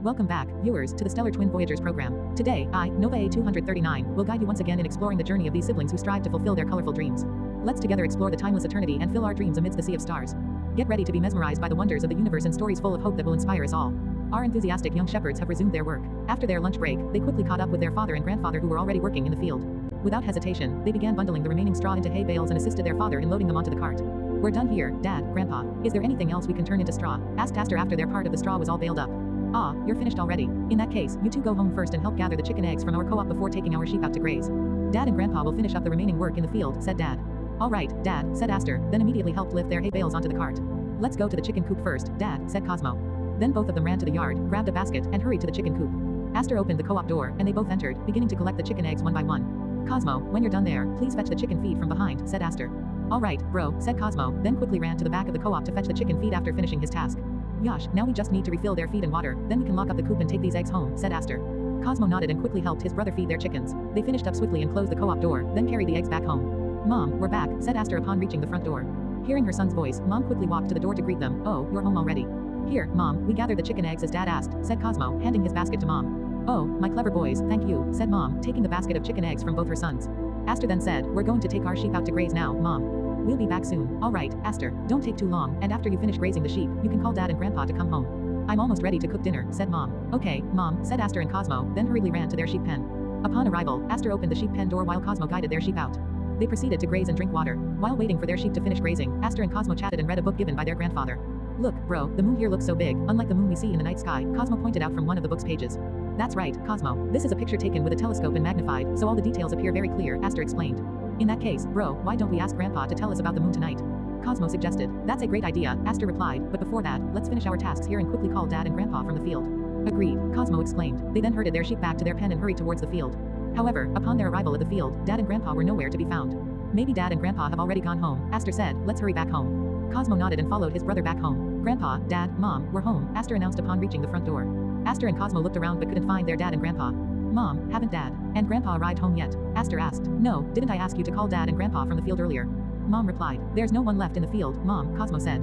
Welcome back, viewers, to the Stellar Twin Voyagers program. Today, I, Nova A239, will guide you once again in exploring the journey of these siblings who strive to fulfill their colorful dreams. Let's together explore the timeless eternity and fill our dreams amidst the sea of stars. Get ready to be mesmerized by the wonders of the universe and stories full of hope that will inspire us all. Our enthusiastic young shepherds have resumed their work. After their lunch break, they quickly caught up with their father and grandfather who were already working in the field. Without hesitation, they began bundling the remaining straw into hay bales and assisted their father in loading them onto the cart. We're done here, Dad, Grandpa. Is there anything else we can turn into straw? Asked Aster after their part of the straw was all baled up. Ah, you're finished already. In that case, you two go home first and help gather the chicken eggs from our co-op before taking our sheep out to graze. Dad and Grandpa will finish up the remaining work in the field, said Dad. All right, Dad, said Aster, then immediately helped lift their hay bales onto the cart. Let's go to the chicken coop first, Dad, said Cosmo. Then both of them ran to the yard, grabbed a basket, and hurried to the chicken coop. Aster opened the co-op door, and they both entered, beginning to collect the chicken eggs one by one. Cosmo, when you're done there, please fetch the chicken feed from behind, said Aster. All right, bro, said Cosmo, then quickly ran to the back of the co-op to fetch the chicken feed after finishing his task. Yosh, now we just need to refill their feed and water, then we can lock up the coop and take these eggs home, said Aster. Cosmo nodded and quickly helped his brother feed their chickens. They finished up swiftly and closed the co-op door, then carried the eggs back home. Mom, we're back, said Aster upon reaching the front door. Hearing her son's voice, Mom quickly walked to the door to greet them. Oh, you're home already. Here, Mom, we gathered the chicken eggs as Dad asked, said Cosmo, handing his basket to Mom. Oh, my clever boys, thank you, said Mom, taking the basket of chicken eggs from both her sons. Aster then said, we're going to take our sheep out to graze now, Mom. We'll be back soon. All right, Aster, don't take too long, and after you finish grazing the sheep, you can call Dad and Grandpa to come home. I'm almost ready to cook dinner, said Mom. Okay, Mom, said Aster and Cosmo, then hurriedly ran to their sheep pen. Upon arrival, Aster opened the sheep pen door while Cosmo guided their sheep out. They proceeded to graze and drink water. While waiting for their sheep to finish grazing, Aster and Cosmo chatted and read a book given by their grandfather. Look, bro, the moon here looks so big, unlike the moon we see in the night sky, Cosmo pointed out from one of the book's pages. That's right, Cosmo. This is a picture taken with a telescope and magnified, so all the details appear very clear, Aster explained. In that case, bro, why don't we ask Grandpa to tell us about the moon tonight? Cosmo suggested. That's a great idea, Aster replied, but before that, let's finish our tasks here and quickly call Dad and Grandpa from the field. Agreed, Cosmo exclaimed. They then herded their sheep back to their pen and hurried towards the field. However, upon their arrival at the field, Dad and Grandpa were nowhere to be found. Maybe Dad and Grandpa have already gone home, Aster said. Let's hurry back home. Cosmo nodded and followed his brother back home. Grandpa, Dad, Mom, we're home, Aster announced upon reaching the front door. Aster and Cosmo looked around but couldn't find their dad and Grandpa. Mom, haven't Dad and Grandpa arrived home yet? Aster asked. No, didn't I ask you to call Dad and Grandpa from the field earlier? Mom replied. There's no one left in the field, Mom, Cosmo said.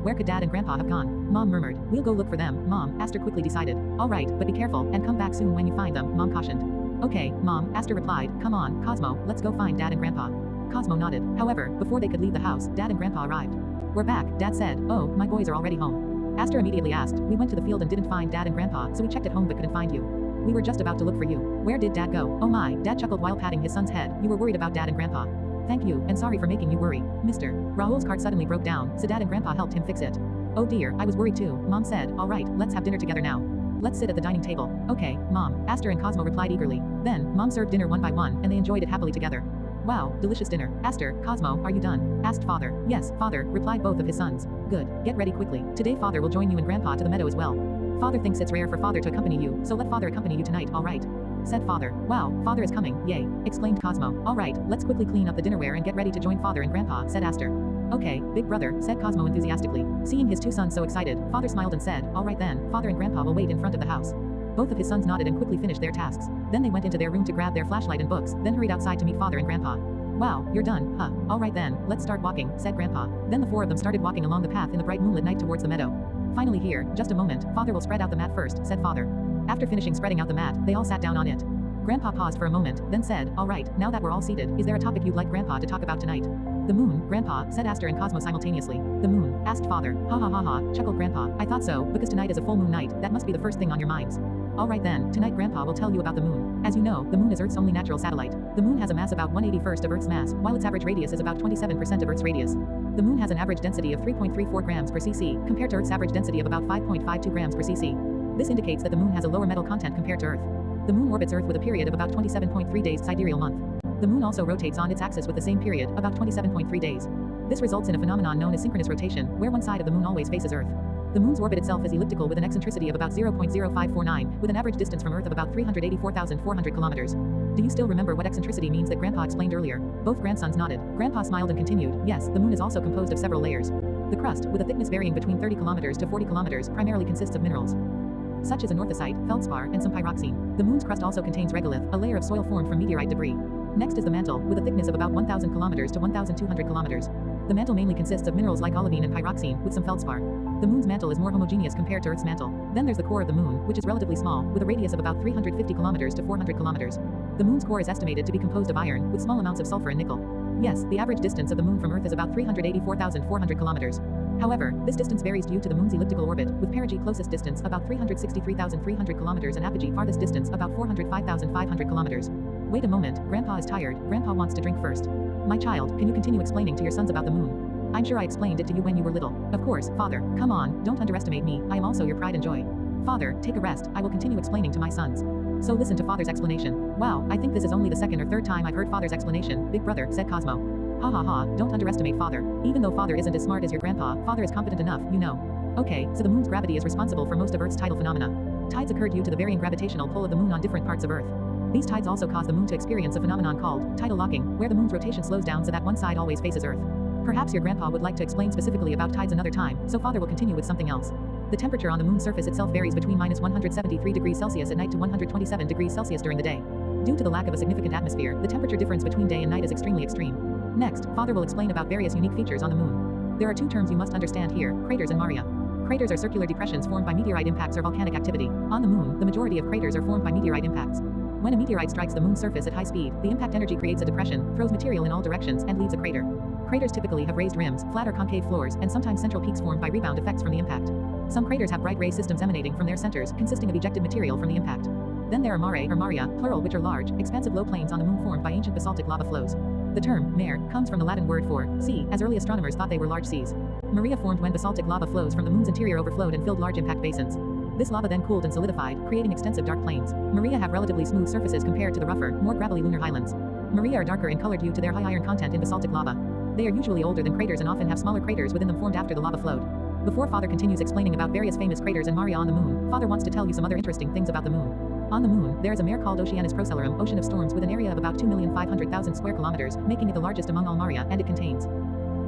Where could Dad and Grandpa have gone? Mom murmured. We'll go look for them, Mom, Aster quickly decided. All right, but be careful, and come back soon when you find them, Mom cautioned. Okay, Mom, Aster replied. Come on, Cosmo, let's go find Dad and Grandpa. Cosmo nodded. However, before they could leave the house, Dad and Grandpa arrived. We're back, Dad said. Oh, my boys are already home. Aster immediately asked. We went to the field and didn't find Dad and Grandpa, so we checked at home but couldn't find you. We were just about to look for you. Where did Dad go? Oh my, Dad chuckled while patting his son's head. You were worried about Dad and Grandpa. Thank you, and sorry for making you worry. Mr. Rahul's cart suddenly broke down, so Dad and Grandpa helped him fix it. Oh dear, I was worried too, Mom said. All right, let's have dinner together now. Let's sit at the dining table. Okay, Mom, Aster and Cosmo replied eagerly. Then, Mom served dinner one by one, and they enjoyed it happily together. Wow, delicious dinner. Aster, Cosmo, are you done? Asked Father. Yes, Father, replied both of his sons. Good, get ready quickly. Today Father will join you and Grandpa to the meadow as well. Father thinks it's rare for Father to accompany you, so let Father accompany you tonight, all right? Said Father. Wow, Father is coming, yay, exclaimed Cosmo. All right, let's quickly clean up the dinnerware and get ready to join Father and Grandpa, said Aster. Okay, big brother, said Cosmo enthusiastically. Seeing his two sons so excited, Father smiled and said, all right then, Father and Grandpa will wait in front of the house. Both of his sons nodded and quickly finished their tasks. Then they went into their room to grab their flashlight and books, then hurried outside to meet Father and Grandpa. Wow, you're done, huh? All right then, let's start walking, said Grandpa. Then the four of them started walking along the path in the bright moonlit night towards the meadow. Finally here, just a moment, Father will spread out the mat first, said Father. After finishing spreading out the mat, they all sat down on it. Grandpa paused for a moment, then said, all right, now that we're all seated, is there a topic you'd like Grandpa to talk about tonight? The moon, Grandpa, said Aster and Cosmo simultaneously. The moon, asked Father. Ha ha ha ha, chuckled Grandpa. I thought so, because tonight is a full moon night, that must be the first thing on your minds. All right then, tonight Grandpa will tell you about the moon. As you know, the moon is Earth's only natural satellite. The moon has a mass about 1/81st of Earth's mass, while its average radius is about 27% of Earth's radius. The moon has an average density of 3.34 grams per cc, compared to Earth's average density of about 5.52 grams per cc. This indicates that the moon has a lower metal content compared to Earth. The moon orbits Earth with a period of about 27.3 days sidereal month. The moon also rotates on its axis with the same period, about 27.3 days. This results in a phenomenon known as synchronous rotation, where one side of the moon always faces Earth. The moon's orbit itself is elliptical with an eccentricity of about 0.0549, with an average distance from Earth of about 384,400 kilometers. Do you still remember what eccentricity means that Grandpa explained earlier? Both grandsons nodded. Grandpa smiled and continued. Yes, the moon is also composed of several layers. The crust, with a thickness varying between 30 kilometers to 40 kilometers, primarily consists of minerals such as anorthosite, feldspar, and some pyroxene. The moon's crust also contains regolith, a layer of soil formed from meteorite debris. Next is the mantle, with a thickness of about 1,000 kilometers to 1,200 kilometers. The mantle mainly consists of minerals like olivine and pyroxene, with some feldspar. The moon's mantle is more homogeneous compared to Earth's mantle. Then there's the core of the moon, which is relatively small, with a radius of about 350 kilometers to 400 kilometers. The moon's core is estimated to be composed of iron, with small amounts of sulfur and nickel. Yes, the average distance of the moon from Earth is about 384,400 kilometers. However, this distance varies due to the moon's elliptical orbit, with perigee closest distance about 363,300 kilometers and apogee farthest distance about 405,500 kilometers. Wait a moment, Grandpa is tired. Grandpa wants to drink first. My child, can you continue explaining to your sons about the moon? I'm sure I explained it to you when you were little. Of course, Father. Come on, don't underestimate me. I am also your pride and joy. Father, take a rest. I will continue explaining to my sons. So listen to Father's explanation. Wow, I think this is only the second or third time I've heard Father's explanation, big brother, said Cosmo. Ha ha ha, don't underestimate Father. Even though Father isn't as smart as your grandpa, Father is competent enough, you know. Okay, so the moon's gravity is responsible for most of Earth's tidal phenomena. Tides occur due to the varying gravitational pull of the moon on different parts of Earth. These tides also cause the moon to experience a phenomenon called tidal locking, where the moon's rotation slows down so that one side always faces Earth. Perhaps your grandpa would like to explain specifically about tides another time, so Father will continue with something else. The temperature on the moon's surface itself varies between -173 degrees Celsius at night to 127 degrees Celsius during the day. Due to the lack of a significant atmosphere, the temperature difference between day and night is extremely extreme. Next, Father will explain about various unique features on the moon. There are two terms you must understand here, craters and maria. Craters are circular depressions formed by meteorite impacts or volcanic activity. On the moon, the majority of craters are formed by meteorite impacts. When a meteorite strikes the moon's surface at high speed, the impact energy creates a depression, throws material in all directions, and leaves a crater. Craters typically have raised rims, flat or concave floors, and sometimes central peaks formed by rebound effects from the impact. Some craters have bright ray systems emanating from their centers, consisting of ejected material from the impact. Then there are mare or maria, plural, which are large, expansive low plains on the moon formed by ancient basaltic lava flows. The term mare comes from the Latin word for sea, as early astronomers thought they were large seas. Maria formed when basaltic lava flows from the moon's interior overflowed and filled large impact basins. This lava then cooled and solidified, creating extensive dark plains. Maria have relatively smooth surfaces compared to the rougher, more gravelly lunar highlands. Maria are darker in color due to their high iron content in basaltic lava. They are usually older than craters and often have smaller craters within them formed after the lava flowed. Before Father continues explaining about various famous craters and maria on the moon, Father wants to tell you some other interesting things about the moon. On the moon, there is a mare called Oceanus Procellarum, ocean of storms, with an area of about 2,500,000 square kilometers, making it the largest among all maria, and it contains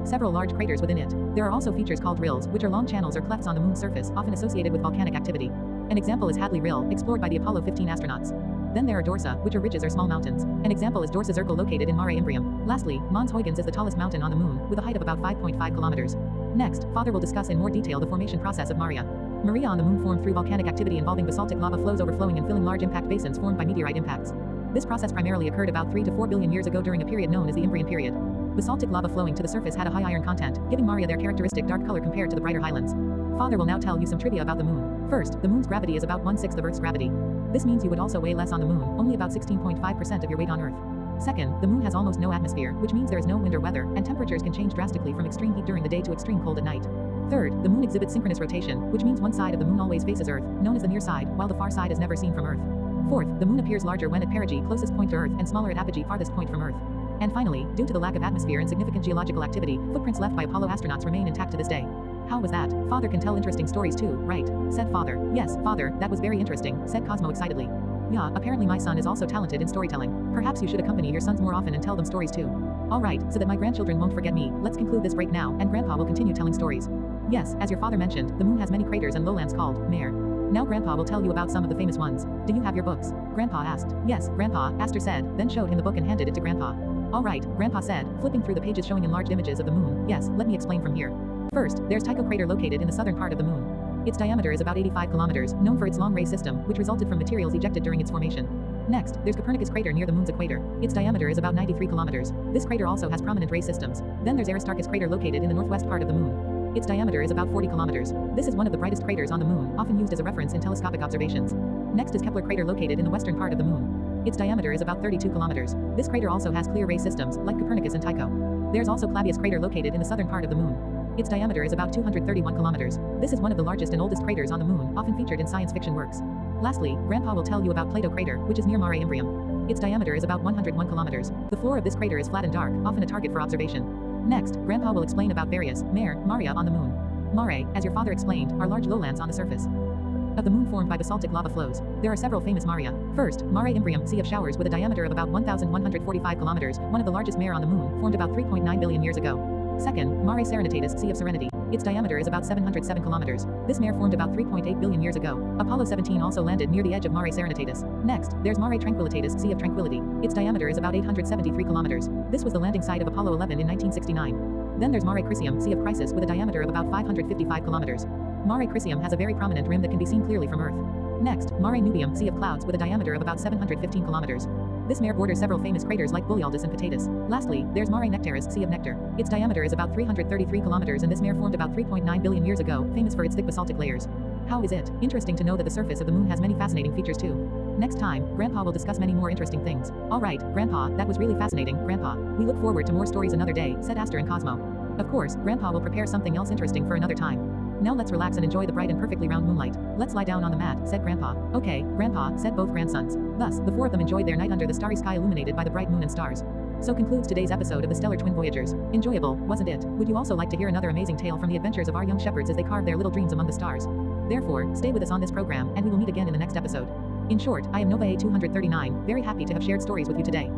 several large craters within it. There are also features called rills, which are long channels or clefts on the moon's surface, often associated with volcanic activity. An example is Hadley Rill, explored by the Apollo 15 astronauts. Then there are dorsa, which are ridges or small mountains. An example is Dorsa Zirkel located in Mare Imbrium. Lastly, Mons Huygens is the tallest mountain on the moon, with a height of about 5.5 kilometers. Next, Father will discuss in more detail the formation process of maria. Maria on the moon formed through volcanic activity involving basaltic lava flows overflowing and filling large impact basins formed by meteorite impacts. This process primarily occurred about 3 to 4 billion years ago during a period known as the Imbrian period. Basaltic lava flowing to the surface had a high iron content, giving maria their characteristic dark color compared to the brighter highlands. Father will now tell you some trivia about the moon. First, the moon's gravity is about 1/6 of Earth's gravity. This means you would also weigh less on the moon, only about 16.5% of your weight on Earth. Second, the moon has almost no atmosphere, which means there is no wind or weather, and temperatures can change drastically from extreme heat during the day to extreme cold at night. Third, the moon exhibits synchronous rotation, which means one side of the moon always faces Earth, known as the near side, while the far side is never seen from Earth. Fourth, the moon appears larger when at perigee, closest point to Earth, and smaller at apogee, farthest point from Earth. And finally, due to the lack of atmosphere and significant geological activity, footprints left by Apollo astronauts remain intact to this day. How was that? Father can tell interesting stories too, right? Said Father. Yes, Father, that was very interesting, said Cosmo excitedly. Yeah, apparently my son is also talented in storytelling. Perhaps you should accompany your sons more often and tell them stories too. Alright, so that my grandchildren won't forget me, let's conclude this break now, and Grandpa will continue telling stories. Yes, as your father mentioned, the moon has many craters and lowlands called mare. Now Grandpa will tell you about some of the famous ones. Do you have your books? Grandpa asked. Yes, Grandpa, Aster said, then showed him the book and handed it to Grandpa. Alright, Grandpa said, flipping through the pages showing enlarged images of the moon. Yes, let me explain from here. First, there's Tycho crater located in the southern part of the moon. Its diameter is about 85 kilometers, known for its long ray system, which resulted from materials ejected during its formation. Next, there's Copernicus crater near the moon's equator. Its diameter is about 93 kilometers. This crater also has prominent ray systems. Then there's Aristarchus crater located in the northwest part of the moon. Its diameter is about 40 kilometers. This is one of the brightest craters on the moon, often used as a reference in telescopic observations. Next is Kepler crater located in the western part of the moon. Its diameter is about 32 kilometers. This crater also has clear ray systems, like Copernicus and Tycho. There's also Clavius crater located in the southern part of the moon. Its diameter is about 231 kilometers. This is one of the largest and oldest craters on the moon, often featured in science fiction works. Lastly, Grandpa will tell you about Plato crater, which is near Mare Imbrium. Its diameter is about 101 kilometers. The floor of this crater is flat and dark, often a target for observation. Next, Grandpa will explain about various maria on the moon. Mare, as your father explained, are large lowlands on the surface of the moon formed by basaltic lava flows. There are several famous maria. First, Mare Imbrium, Sea of Showers, with a diameter of about 1,145 kilometers, one of the largest mare on the moon, formed about 3.9 billion years ago. Second, Mare Serenitatis, Sea of Serenity. Its diameter is about 707 kilometers. This mare formed about 3.8 billion years ago. Apollo 17 also landed near the edge of Mare Serenitatis. Next, there's Mare Tranquillitatis, Sea of Tranquility. Its diameter is about 873 kilometers. This was the landing site of Apollo 11 in 1969. Then there's Mare Crisium, Sea of Crisis, with a diameter of about 555 kilometers. Mare Crisium has a very prominent rim that can be seen clearly from Earth. Next, Mare Nubium, Sea of Clouds, with a diameter of about 715 kilometers. This mare borders several famous craters like Borealdus and Potatus. Lastly, there's Mare Nectaris, Sea of Nectar. Its diameter is about 333 kilometers and this mare formed about 3.9 billion years ago, famous for its thick basaltic layers. How is it? Interesting to know that the surface of the moon has many fascinating features too. Next time, Grandpa will discuss many more interesting things. Alright, Grandpa, that was really fascinating, Grandpa. We look forward to more stories another day, said Aster and Cosmo. Of course, Grandpa will prepare something else interesting for another time. Now let's relax and enjoy the bright and perfectly round moonlight. Let's lie down on the mat, said Grandpa. Okay, Grandpa, said both grandsons. Thus, the four of them enjoyed their night under the starry sky illuminated by the bright moon and stars. So concludes today's episode of the Stellar Twin Voyagers. Enjoyable, wasn't it? Would you also like to hear another amazing tale from the adventures of our young shepherds as they carve their little dreams among the stars? Therefore, stay with us on this program, and we will meet again in the next episode. In short, I am Nova A239, very happy to have shared stories with you today.